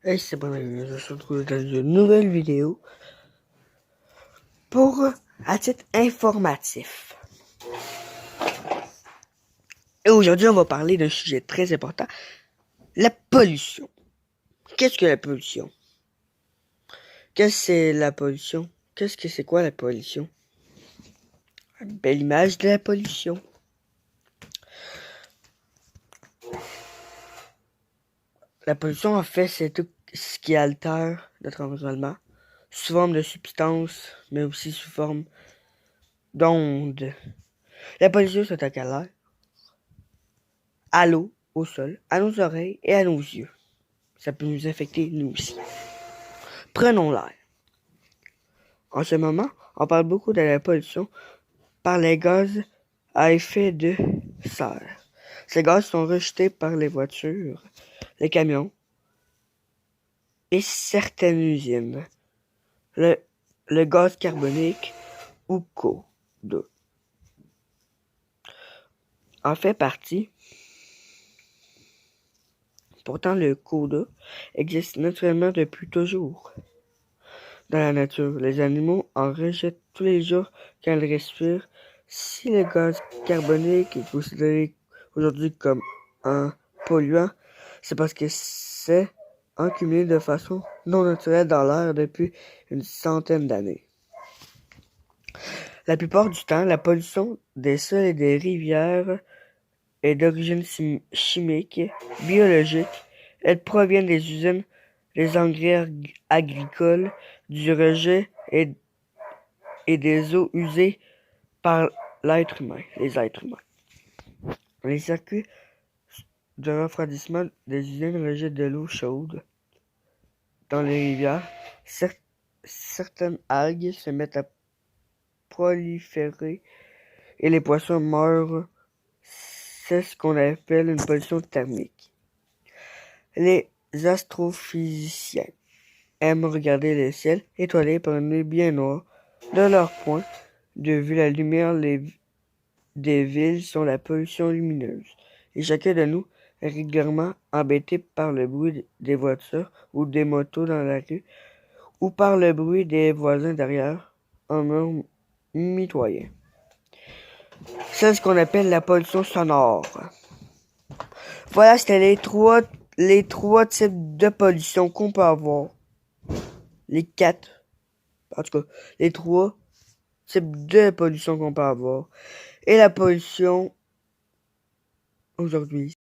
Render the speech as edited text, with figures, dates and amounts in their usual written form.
Hey, c'est bon, je se retrouve dans une nouvelle vidéo à titre informatif. Et aujourd'hui, on va parler d'un sujet très important, la pollution. Qu'est-ce que la pollution? Qu'est-ce que c'est la pollution? Qu'est-ce que c'est quoi la pollution? Une belle image de la pollution. La pollution, en fait, c'est tout ce qui altère notre environnement, sous forme de substances, mais aussi sous forme d'ondes. La pollution s'attaque à l'air, à l'eau, au sol, à nos oreilles et à nos yeux. Ça peut nous affecter nous aussi. Prenons l'air. En ce moment, on parle beaucoup de la pollution par les gaz à effet de serre. Ces gaz sont rejetés par les voitures, les camions et certaines usines. Le gaz carbonique ou CO2 en fait partie. Pourtant, le CO2 existe naturellement depuis toujours. Dans la nature, les animaux en rejettent tous les jours quand ils respirent. Si le gaz carbonique est considéré aujourd'hui comme un polluant, c'est parce que c'est accumulé de façon non naturelle dans l'air depuis une centaine d'années. La plupart du temps, la pollution des sols et des rivières est d'origine chimique, biologique. Elle provient des usines, des engrais agricoles, du rejet et des eaux usées par les êtres humains. Les circuits de refroidissement des usines rejettent de l'eau chaude dans les rivières. Certaines algues se mettent à proliférer et les poissons meurent. C'est ce qu'on appelle une pollution thermique. Les astrophysiciens aiment regarder le ciel étoilé par une nuit bien noire. De leur point de vue, la lumière des villes sont la pollution lumineuse. Et chacun de nous est régulièrement embêté par le bruit des voitures ou des motos dans la rue ou par le bruit des voisins derrière, un mur mitoyen. C'est ce qu'on appelle la pollution sonore. Voilà, c'était les trois types de pollution qu'on peut avoir. Les quatre, en tout cas, les trois types de pollution qu'on peut avoir. Et la pollution aujourd'hui,